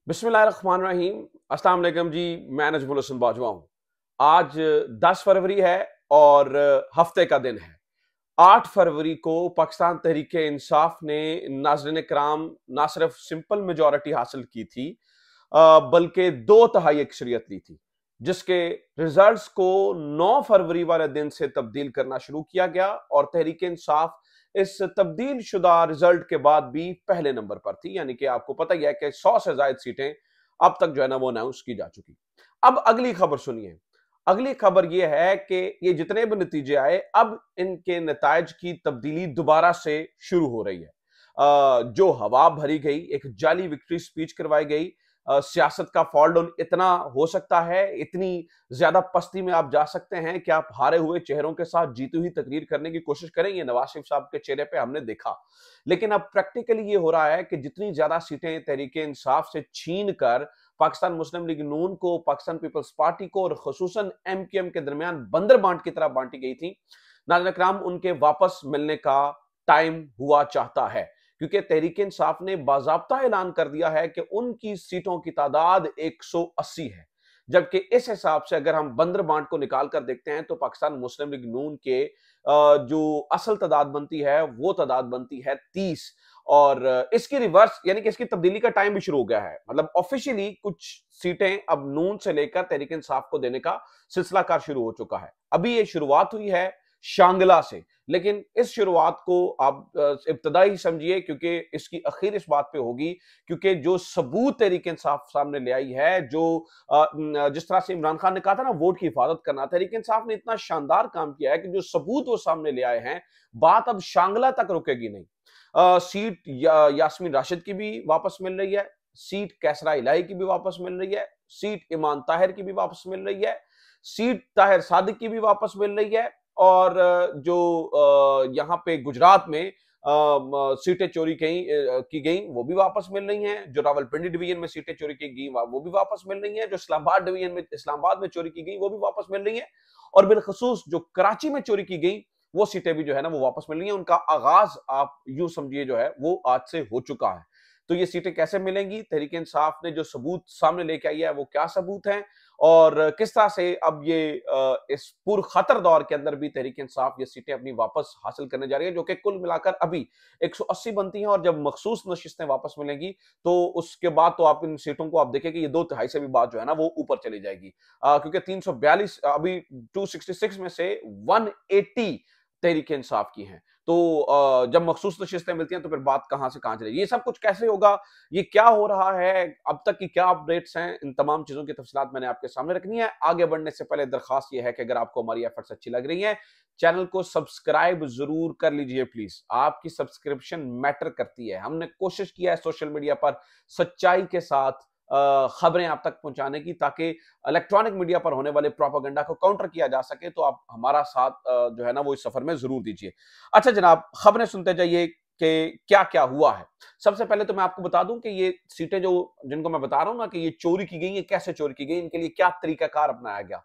बिस्मिल्लाहिर्रहमानिर्रहीम। अस्सलाम वालेकुम जी। मैं नजमुल हसन बाजवा हूँ। आज 10 फरवरी है और हफ्ते का दिन है। 8 फरवरी को पाकिस्तान तहरीक-ए-इंसाफ ने नाज़रीन कराम ना सिर्फ सिंपल मेजॉरिटी हासिल की थी बल्कि 2 तिहाई अक्सरियत ली थी, जिसके रिजल्ट्स को 9 फरवरी वाले दिन से तब्दील करना शुरू किया गया और तहरीक-ए-इंसाफ इस तब्दील शुदा रिजल्ट के बाद भी पहले नंबर पर थी। यानी कि आपको पता ही है कि 100 से ज्यादा सीटें अब तक जो है ना वो अनाउंस की जा चुकी। अब अगली खबर सुनिए। अगली खबर यह है कि ये जितने भी नतीजे आए, अब इनके नतायज की तब्दीली दोबारा से शुरू हो रही है। जो हवा भरी गई, एक जाली विक्ट्री स्पीच करवाई गई, सियासत का फॉल डाउन इतना हो सकता है, इतनी ज्यादा पस्ती में आप जा सकते हैं कि आप हारे हुए चेहरों के साथ जीती हुई तकरीर करने की कोशिश करें। ये नवाज शरीफ साहब के चेहरे पे हमने देखा। लेकिन अब प्रैक्टिकली ये हो रहा है कि जितनी ज्यादा सीटें तहरीके इंसाफ से छीन कर पाकिस्तान मुस्लिम लीग नून को, पाकिस्तान पीपल्स पार्टी को और खुसूसन एमक्यूएम के दरमियान बंदर बांट की तरह बांटी गई थी, नाज़रीन इकराम उनके वापस मिलने का टाइम हुआ चाहता है। क्योंकि तहरीक इंसाफ ने बाज़ाब्ता ऐलान कर दिया है कि उनकी सीटों की तादाद 180 है, जबकि इस हिसाब से अगर हम बंदर बांट को निकाल कर देखते हैं तो पाकिस्तान मुस्लिम लीग नून के जो असल तादाद बनती है वो तादाद बनती है 30। और इसकी रिवर्स यानी कि इसकी तब्दीली का टाइम भी शुरू हो गया है। मतलब ऑफिशियली कुछ सीटें अब नून से लेकर तहरीक इंसाफ को देने का सिलसिला कार शुरू हो चुका है। अभी ये शुरुआत हुई है शांगला से, लेकिन इस शुरुआत को आप इब्तदा ही समझिए, क्योंकि इसकी आखिर इस बात पे होगी क्योंकि जो सबूत तहरीक इंसाफ सामने ले आई है, जो जिस तरह से इमरान खान ने कहा था ना वोट की हिफाजत करना, तहरीक इंसाफ ने इतना शानदार काम किया है कि जो सबूत वो सामने ले आए हैं, बात अब शांगला तक रुकेगी नहीं। सीट यास्मीन राशिद की भी वापस मिल रही है, सीट कैसरा इलाही की भी वापस मिल रही है, सीट ईमान ताहिर की भी वापस मिल रही है, सीट ताहिर सादिक की भी वापस मिल रही है। और जो यहाँ पे गुजरात में सीटें चोरी की गई वो भी वापस मिल रही हैं। जो रावलपिंडी डिवीजन में सीटें चोरी की गई वो भी वापस मिल रही हैं। जो इस्लामाबाद डिवीजन में इस्लामाबाद में चोरी की गई वो भी वापस मिल रही हैं। और बिलखसूस जो कराची में चोरी की गई वो सीटें भी जो है ना वो वापस मिल रही हैं। उनका आगाज आप यूं समझिए जो है वो आज से हो चुका है। तो ये सीटें कैसे मिलेंगी, तहरीक इंसाफ ने जो सबूत सामने लेके आई है वो क्या सबूत हैं, और किस तरह से अब ये इस पुर खतर दौर के अंदर भी तहरीक इंसाफ ये सीटें अपनी वापस हासिल करने जा रही है, जो कि कुल मिलाकर अभी 180 बनती हैं। और जब मखसूस नशिस्तें वापस मिलेंगी तो उसके बाद तो आप इन सीटों को आप देखेंगे ये 2 तिहाई से भी बात जो है ना वो ऊपर चली जाएगी। क्योंकि 342 अभी 266 में से 180 तहरीक इंसाफ की हैं। तो जब मखसूस नशिस्तें मिलती हैं तो फिर बात कहां से कहां चलेगी। ये सब कुछ कैसे होगा, ये क्या हो रहा है, अब तक की क्या अपडेट्स हैं, इन तमाम चीजों की तफसीलात मैंने आपके सामने रखनी है। आगे बढ़ने से पहले दरखास्त ये है कि अगर आपको हमारी एफर्ट्स अच्छी लग रही हैं, चैनल को सब्सक्राइब जरूर कर लीजिए प्लीज। आपकी सब्सक्रिप्शन मैटर करती है। हमने कोशिश किया है सोशल मीडिया पर सच्चाई के साथ खबरें आप तक पहुंचाने की, ताकि इलेक्ट्रॉनिक मीडिया पर होने वाले प्रोपेगेंडा को काउंटर किया जा सके। तो आप हमारा साथ जो है ना वो इस सफर में जरूर दीजिए। अच्छा जनाब, खबरें सुनते जाइए कि क्या क्या हुआ है। सबसे पहले तो मैं आपको बता दूं कि ये सीटें जो जिनको मैं बता रहा हूं ना कि ये चोरी की गई, ये कैसे चोरी की गई, इनके लिए क्या तरीकाकार अपनाया गया,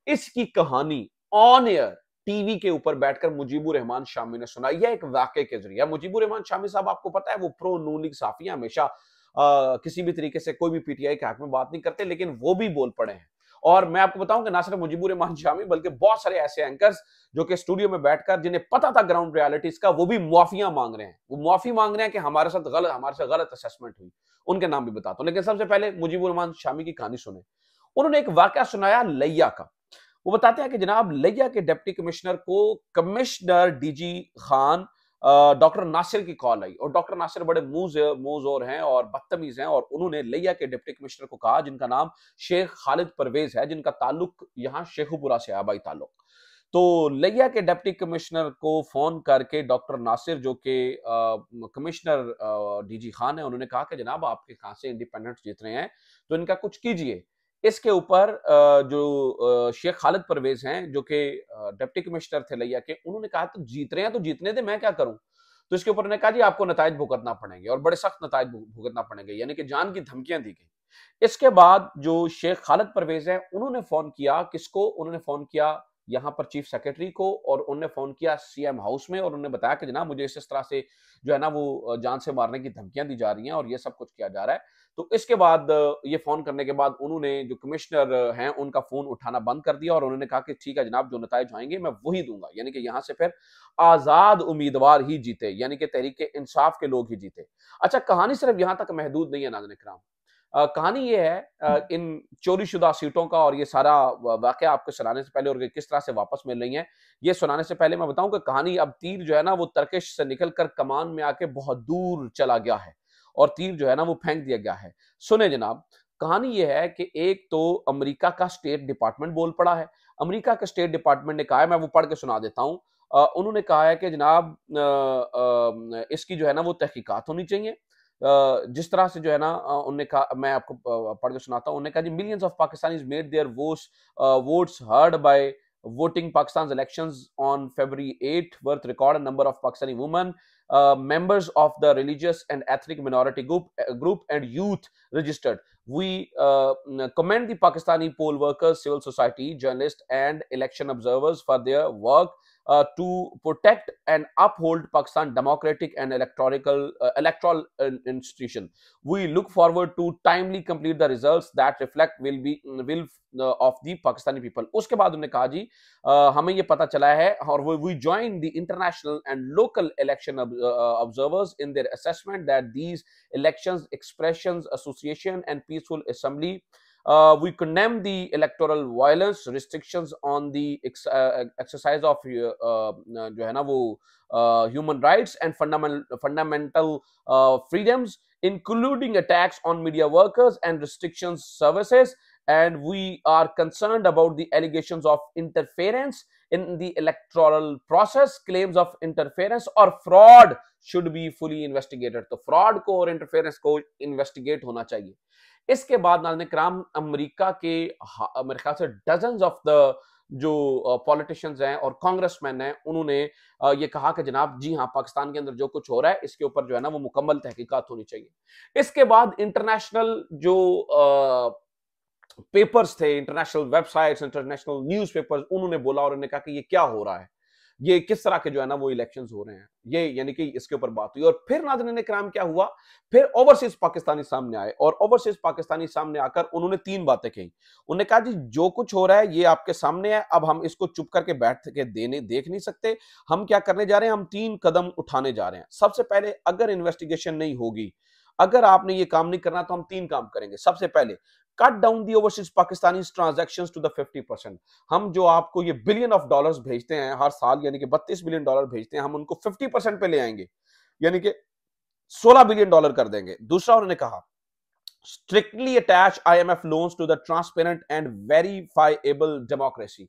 इसकी कहानी ऑन एयर टीवी के ऊपर बैठकर मुजीबुर रहमान शामी ने सुनाई है, एक वाकये के जरिए। मुजीबुर रहमान शामी साहब आपको पता है वो प्रो नून लीग साफी हैं, हमेशा किसी भी तरीके से कोई भी पीटीआई के हक में बात नहीं करते, लेकिन वो भी बोल पड़े हैं। और मैं आपको बताऊं कि ना सिर्फ मुजीबुर रहमान शामी बल्कि बहुत सारे ऐसे एंकर्स जो कि स्टूडियो में बैठकर जिन्हें पता था ग्राउंड रियलिटीज का, वो भी मुआफिया मांग रहे हैं। वो मुआफी मांग रहे हैं कि हमारे साथ गलत असेसमेंट हुई। उनके नाम भी बताता हूं, लेकिन सबसे पहले मुजीबुर रहमान शामी की कहानी सुने। उन्होंने एक वाकया सुनाया लिया का। वो बताते हैं कि जनाब लिया के डिप्टी कमिश्नर को commissioner DG Khan doctor Nasir की कॉल आई, और डॉक्टर नासिर बड़े मुंहजोर हैं और बदतमीज हैं, और उन्होंने लिया के डिप्टी कमिश्नर को कहा, जिनका नाम शेख खालिद परवेज है, जिनका ताल्लुक यहाँ शेखुपुरा से आबाई ताल्लुक। तो लिया के डिप्टी कमिश्नर को फोन करके डॉक्टर नासिर जो कि कमिश्नर डीजी खान है, उन्होंने कहा कि जनाब आपके कहां से इंडिपेंडेंट जीत रहे हैं तो इनका कुछ कीजिए। इसके ऊपर जो शेख खालिद परवेज हैं जो कि डिप्टी कमिश्नर थे लिया के, उन्होंने कहा तो जीत रहे हैं तो जीतने दे, मैं क्या करूं। तो इसके ऊपर उन्होंने कहा जी आपको नतायज भुगतना पड़ेंगे, और बड़े सख्त नतायज भुगतना पड़ेंगे, यानी कि जान की धमकियां दी गई। इसके बाद जो शेख खालिद परवेज है उन्होंने फोन किया, किसको, उन्होंने फोन किया यहाँ पर चीफ सेक्रेटरी को, और उन्होंने फोन किया सीएम हाउस में, और उन्होंने बताया कि जनाब मुझे इस तरह से जो है ना वो जान से मारने की धमकियां दी जा रही हैं और ये सब कुछ किया जा रहा है। तो इसके बाद ये फोन करने के बाद उन्होंने जो कमिश्नर हैं उनका फोन उठाना बंद कर दिया और उन्होंने कहा कि ठीक है जनाब, जो नताइज आएंगे मैं वही दूंगा। यानी कि यहां से फिर आजाद उम्मीदवार ही जीते, यानी कि तहरीक इंसाफ के लोग ही जीते। अच्छा, कहानी सिर्फ यहां तक महदूद नहीं है नाज़रीन इकराम। कहानी ये है इन चोरीशुदा सीटों का, और ये सारा वाकया आपको सुनाने से पहले और किस तरह से वापस मिल रही हैं, ये सुनाने से पहले मैं बताऊं कि कहानी, अब तीर जो है ना वो तरकश से निकलकर कमान में आके बहुत दूर चला गया है और तीर जो है ना वो फेंक दिया गया है। सुने जनाब, कहानी ये है कि एक तो अमेरिका का स्टेट डिपार्टमेंट बोल पड़ा है। अमेरिका के स्टेट डिपार्टमेंट ने कहा है, मैं वो पढ़ के सुना देता हूं। उन्होंने कहा है कि जनाब इसकी जो है ना वो तहकीकात होनी चाहिए। जिस तरह से जो है ना उन्होंने कहा, मैं आपको पढ़ के सुनाता हूं। उन्होंने कहा जी, millions of Pakistanis made their votes heard by voting Pakistan's elections on February 8 with record number of Pakistani women, members of the religious and ethnic minority group and youth registered. We commend the Pakistani poll workers, civil society, journalists, and election observers for their work to protect and uphold Pakistan democratic and electoral institution. We look forward to timely complete the results that reflect will of the Pakistani people. उसके बाद उन्होंने कहा जी, हमें ये पता चला है और we join the international and local election observers in their assessment that these elections expressions association and peaceful assembly. We condemn the electoral violence, restrictions on the exercise of जो है ना वो human rights and fundamental freedoms, including attacks on media workers and restrictions services. And we are concerned about the allegations of interference in the electoral process. Claims of interference or fraud should be fully investigated. तो fraud को और interference को investigate होना चाहिए। इसके बाद नाज़रीन किराम, अमेरिका के मेरे ख्याल से डजन्स ऑफ द जो पॉलिटिशियंस हैं और कांग्रेसमैन हैं, उन्होंने ये कहा कि जनाब जी हाँ, पाकिस्तान के अंदर जो कुछ हो रहा है इसके ऊपर जो है ना वो मुकम्मल तहकीकात होनी चाहिए। इसके बाद इंटरनेशनल जो पेपर्स थे, इंटरनेशनल वेबसाइट्स, इंटरनेशनल न्यूज़पेपर्स, उन्होंने बोला और उन्होंने कहा कि ये क्या हो रहा है, ये किस तरह के जो है ना वो इलेक्शंस हो रहे हैं, ये यानी कि इसके ऊपर बात हुई। और फिर नाज़रीन इकराम क्या हुआ, फिर ओवरसीज पाकिस्तानी सामने आए और ओवरसीज पाकिस्तानी सामने आकर उन्होंने 3 बातें कही। उन्होंने कहा जी, जो कुछ हो रहा है ये आपके सामने है, अब हम इसको चुप करके बैठ के देख नहीं सकते। हम क्या करने जा रहे हैं, हम 3 कदम उठाने जा रहे हैं। सबसे पहले, अगर इन्वेस्टिगेशन नहीं होगी, अगर आपने ये काम नहीं करना, तो हम 3 काम करेंगे। सबसे पहले, cut down the overseas Pakistani transactions to the 50%। हम जो आपको ये बिलियन ऑफ डॉलर्स भेजते हैं हर साल, यानी कि 32 बिलियन डॉलर भेजते हैं, हम उनको 50% पे ले आएंगे, यानी कि 16 बिलियन डॉलर कर देंगे। दूसरा उन्होंने कहा, strictly attach IMF loans to the transparent and verifiable democracy.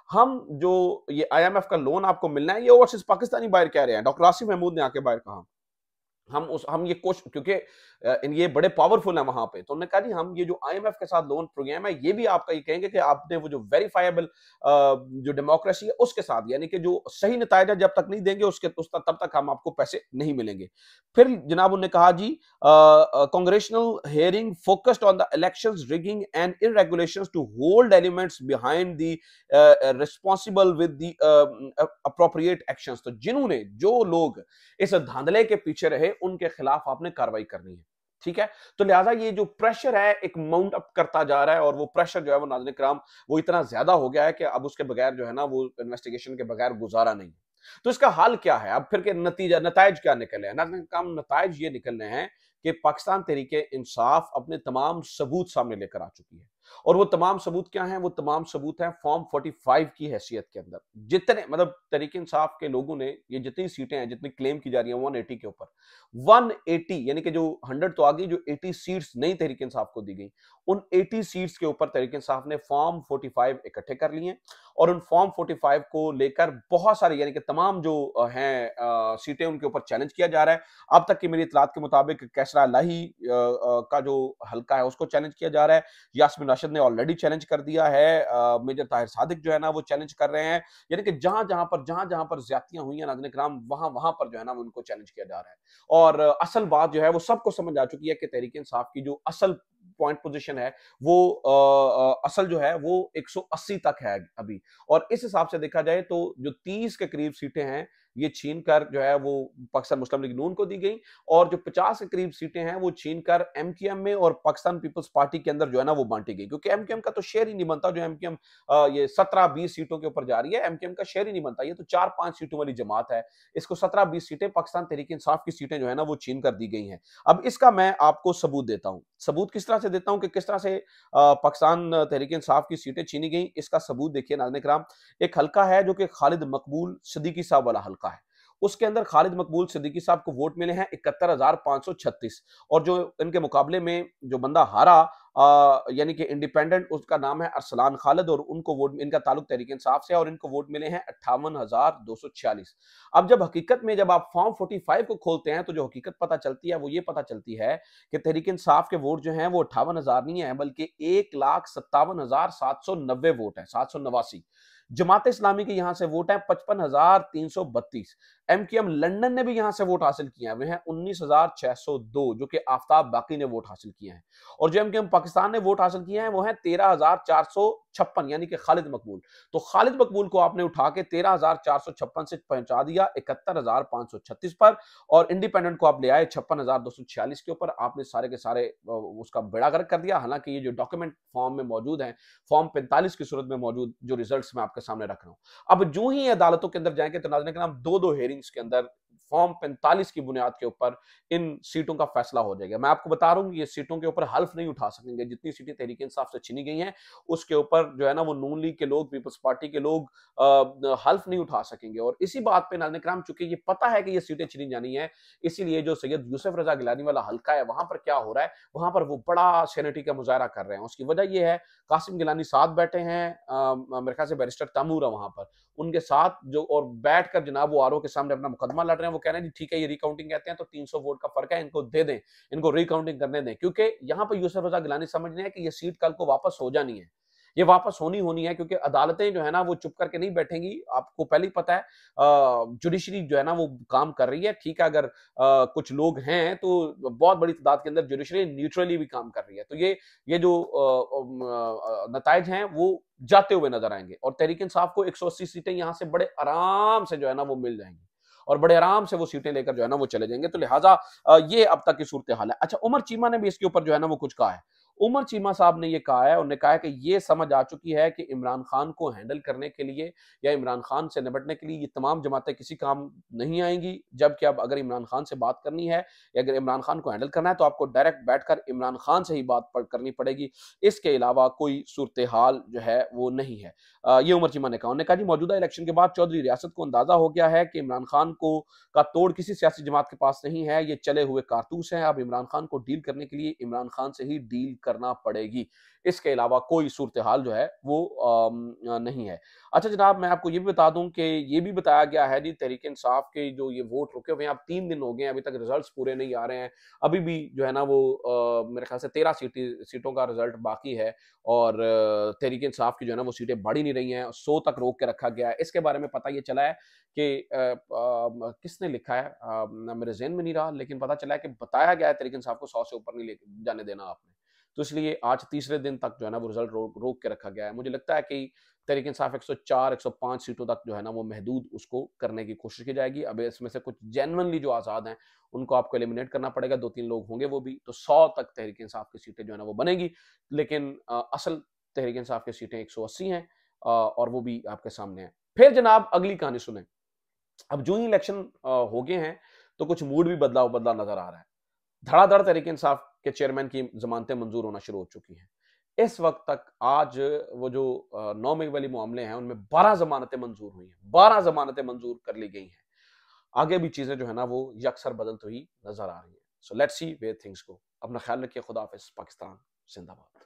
हम जो ये IMF का लोन आपको मिलना है, ये ओवरसीज पाकिस्तानी बाहर कह रहे हैं। डॉक्टर आसिफ महमूद ने आके बाहर कहा, हम ये कोशिश, क्योंकि ये बड़े पावरफुल है वहां पे, तो उन्होंने कहा जी, हम ये जो IMF के साथ लोन प्रोग्राम है, ये भी आपका ये कहेंगे कि आपने वो जो वेरीफाइबल जो डेमोक्रेसी है उसके साथ, यानी कि जो सही नतीजा जब तक नहीं देंगे तब तक हम आपको पैसे नहीं मिलेंगे। फिर जनाब उन्होंने कहा जी, congressional hearing focused on the elections rigging and irregulations to hold elements behind the responsible with the appropriate actions. तो जिन्होंने, जो लोग इस धांधले के पीछे रहे, उनके खिलाफ आपने कार्रवाई करनी है। ठीक है, तो लिहाजा ये जो प्रेशर है एक माउंट अप करता जा रहा है, और वो प्रेशर जो है वो नाज़रीन किराम वो इतना ज्यादा हो गया है कि अब उसके बगैर जो है ना वो इन्वेस्टिगेशन के बगैर गुजारा नहीं। तो इसका हल क्या है अब, फिर के नतीज क्या निकले हैं नाज़रीन किराम? नताइज ये निकलने हैं कि पाकिस्तान तहरीके इंसाफ अपने तमाम सबूत सामने लेकर आ चुकी है, और वो तमाम सबूत क्या हैं? वो तमाम सबूत हैं फॉर्म 45 की हैसियत के अंदर। जितने, मतलब तहरीके इंसाफ के लोगों ने ये जितनी सीटें हैं, जितनी क्लेम की जा रही हैं 180 के ऊपर, 180 यानी कि जो 100 तो आ गई, जो 80 सीट्स नई तहरीके इंसाफ को दी गई, उन 80 सीट्स के ऊपर तहरीके इंसाफ ने फॉर्म 45 इकट्ठे कर लिए हैं, और उन फॉर्म 45 को लेकर बहुत सारे, यानी कि तमाम जो हैं सीटें, उनके ऊपर चैलेंज किया जा रहा है। अब तक की मेरी इतलात के मुताबिक कैसरा लाही का जो हल्का है उसको चैलेंज किया जा रहा है, यास्मीन राशिद ने ऑलरेडी चैलेंज कर दिया है, मेजर ताहिर सादिक जो है ना वो चैलेंज कर रहे हैं, यानी कि जहां जहां पर ज्यादतियां हुई हैं नाज़रीन किराम, वहां पर जो है ना उनको चैलेंज किया जा रहा है। और असल बात जो है वो सबको समझ आ चुकी है कि तहरीक इंसाफ की जो असल पॉइंट पोजीशन है वो असल जो है वो 180 तक है अभी। और इस हिसाब से देखा जाए तो जो 30 के करीब सीटें हैं ये छीन कर जो है वो पाकिस्तान मुस्लिम लीग नून को दी गई, और जो 50 के करीब सीटें हैं वो छीन कर एमक्यूएम में और पाकिस्तान पीपल्स पार्टी के अंदर जो है ना वो बांटी गई, क्योंकि एमक्यूएम का तो शेयर ही नहीं बनता। जो एमक्यूएम ये 17-20 सीटों के ऊपर जा रही है, एमक्यूएम का शेयर ही नहीं बनता। ये तो 4-5 सीटों वाली जमात है, इसको 17-20 सीटें पाकिस्तान तहरीक इंसाफ की सीटें जो है ना वो छीन कर दी गई हैं। अब इसका मैं आपको सबूत देता हूं। सबूत किस तरह से देता हूं कि किस तरह से पाकिस्तान तहरीक इंसाफ की सीटें छीनी गई। इसका सबूत देखिए नाज़रीन किराम, एक हल्का है जो कि खालिद मकबूल सिद्दीकी साहब वाला हल्का है। उसके अंदर खालिद मकबूल सिद्दीकी साहब को वोट मिले हैं 71,536, और जो इनके मुकाबले में जो बंदा हारा यानी कि इंडिपेंडेंट, उसका नाम है अरसलान खालिद, और उनको वोट, इनका ताल्लुक तहरीक इंसाफ से, और इनको वोट मिले हैं 58,246। अब जब हकीकत में जब आप फॉर्म 45 को खोलते हैं तो जो हकीकत पता चलती है वो ये पता चलती है कि तहरीक इंसाफ के वोट जो हैं वो 58,000 नहीं है, बल्कि 1,57,790 वोट है, 789। जमात इस्लामी के यहां से वोट है 55,332। एमक्यूएम लंदन ने भी यहां से वोट हासिल किया है, वे हैं 19,602, जो कि आफ्ताब बाकी ने वोट हासिल किए हैं। और जो एमक्यूएम पाकिस्तान ने वोट हासिल किए हैं वो हैं 13,456, यानी कि खालिद मकबूल। तो खालिद मकबूल को आपने उठा के 13,456 से पहुंचा दिया 71,536 पर, और इंडिपेंडेंट को आप ले आए 56,246 के ऊपर। आपने सारे के सारे उसका बेड़ा गर्क कर दिया। हालांकि ये जो डॉक्यूमेंट फॉर्म में मौजूद है, फॉर्म 45 की सूरत में मौजूद जो रिजल्ट्स मैं आपके सामने रख रहा हूं, अब जो ही अदालतों के अंदर जाएंगे तो नाज़रीन करम 2-2 हेयरिंग्स के अंदर फॉर्म 45 की बुनियाद के ऊपर इन सीटों का फैसला हो जाएगा। मैं आपको बता रहा हूं, ये सीटों के ऊपर हल्फ नहीं उठा सकेंगे। जितनी सीटें तहरीक इंसाफ से छीनी गई हैं उसके ऊपर जो है ना वो नून लीग के लोग, पीपल्स पार्टी के लोग हल्फ नहीं उठा सकेंगे। और इसी बात पे नाज़रीन करम, चूंकि ये पता है कि ये सीटें छीनी जानी है, इसीलिए जो सैयद यूसुफ रजा गिलानी वाला हल्का है वहां पर क्या हो रहा है, वहां पर वो बड़ा सेनेटी का मुजाहरा कर रहे हैं। उसकी वजह यह है, कासिम गिलानी साथ बैठे हैं, मेरे ख्याल से बैरिस्टर तैमूर है वहां पर, उनके साथ जो, और बैठकर जनाब वो आरओ के सामने अपना मुकदमा लड़ रहे हैं। वो कह रहे हैं जी ठीक है, ये रिकाउंटिंग कहते हैं तो 300 वोट का फर्क है, इनको दे दें, इनको रिकाउंटिंग करने दें, क्योंकि यहां पर यूसुफ रजा गिलानी समझ रहे हैं कि ये सीट कल को वापस हो जानी है, ये वापस होनी है, क्योंकि अदालतें जो है ना वो चुप करके नहीं बैठेंगी। आपको पहले ही पता है जुडिशरी जो है ना वो काम कर रही है। ठीक है, अगर कुछ लोग हैं तो बहुत बड़ी तादाद के अंदर जुडिशरी न्यूट्रली भी काम कर रही है। तो ये जो नताइज हैं वो जाते हुए नजर आएंगे, और तहरीक इंसाफ को 180 सीटें यहां से बड़े आराम से जो है ना वो मिल जाएंगी, और बड़े आराम से वो सीटें लेकर जो है ना वो चले जाएंगे। तो लिहाजा ये अब तक की सूरत हाल है। अच्छा, उमर चीमा ने भी इसके ऊपर जो है ना वो कुछ कहा है। उमर चीमा साहब ने ये कहा है, उन्होंने कहा है कि ये समझ आ चुकी है कि इमरान खान को हैंडल करने के लिए या इमरान खान से निपटने के लिए ये तमाम जमातें किसी काम नहीं आएंगी। जबकि अब अगर इमरान खान से बात करनी है या अगर इमरान खान को हैंडल करना है तो आपको डायरेक्ट बैठकर इमरान खान से ही बात करनी पड़ेगी, इसके अलावा कोई सूरत हाल जो है वो नहीं है। ये उमर चीमा ने कहा। उन्होंने कहा जी मौजूदा इलेक्शन के बाद चौधरी रियासत को अंदाजा हो गया है कि इमरान खान को का तोड़ किसी सियासी जमात के पास नहीं है, ये चले हुए कारतूस हैं। अब इमरान खान को डील करने के लिए इमरान खान से ही डील करना पड़ेगी, इसके अलावा कोई सूरत हाल जो है वो नहीं है। अच्छा जनाब, मैं आपको ये भी बता दूं कि ये भी बताया गया है जी तहरीक इंसाफ के जो ये वोट रुके हुए हैं, अब 3 दिन हो गए हैं, अभी तक रिजल्ट्स पूरे नहीं आ रहे हैं। अभी भी जो है ना वो मेरे ख्याल से 13 सीटों का रिजल्ट बाकी है, और तहरीक इंसाफ की जो है ना वो सीटें बढ़ ही नहीं रही हैं, 100 तक रोक के रखा गया है। इसके बारे में पता ये चला है कि किसने लिखा है, मेरे ज़हन में नहीं रहा, लेकिन पता चला है कि बताया गया है तहरीक इंसाफ को 100 से ऊपर नहीं जाने देना आपने। तो इसलिए आज तीसरे दिन तक जो है ना वो रिजल्ट रोक के रखा गया है। मुझे लगता है कि तहरीक इंसाफ 104 105 सीटों तक जो है ना वो महदूद उसको करने की कोशिश की जाएगी। अब इसमें से कुछ जेन्युइनली जो आज़ाद हैं उनको आपको एलिमिनेट करना पड़ेगा, 2-3 लोग होंगे वो भी, तो 100 तक तहरीक इंसाफ की सीटें जो है ना वो बनेगी। लेकिन असल तहरीक इंसाफ की सीटें 180 हैं, और वो भी आपके सामने है। फिर जनाब अगली कहानी सुने। अब जो ही इलेक्शन हो गए हैं तो कुछ मूड भी बदला नजर आ रहा है। धड़ाधड़ तहरीक इंसाफ के चेयरमैन की जमानतें मंजूर होना शुरू हो चुकी हैं। इस वक्त तक आज वो जो 9 मई वाली मामले हैं उनमें 12 जमानतें मंजूर हुई हैं, 12 जमानतें मंजूर कर ली गई हैं। आगे भी चीजें जो है ना वो यकसर बदलती हुई नजर आ रही हैं। So let's see where things go. अपना ख्याल रखिए। खुदा हाफिज। पाकिस्तान जिंदाबाद।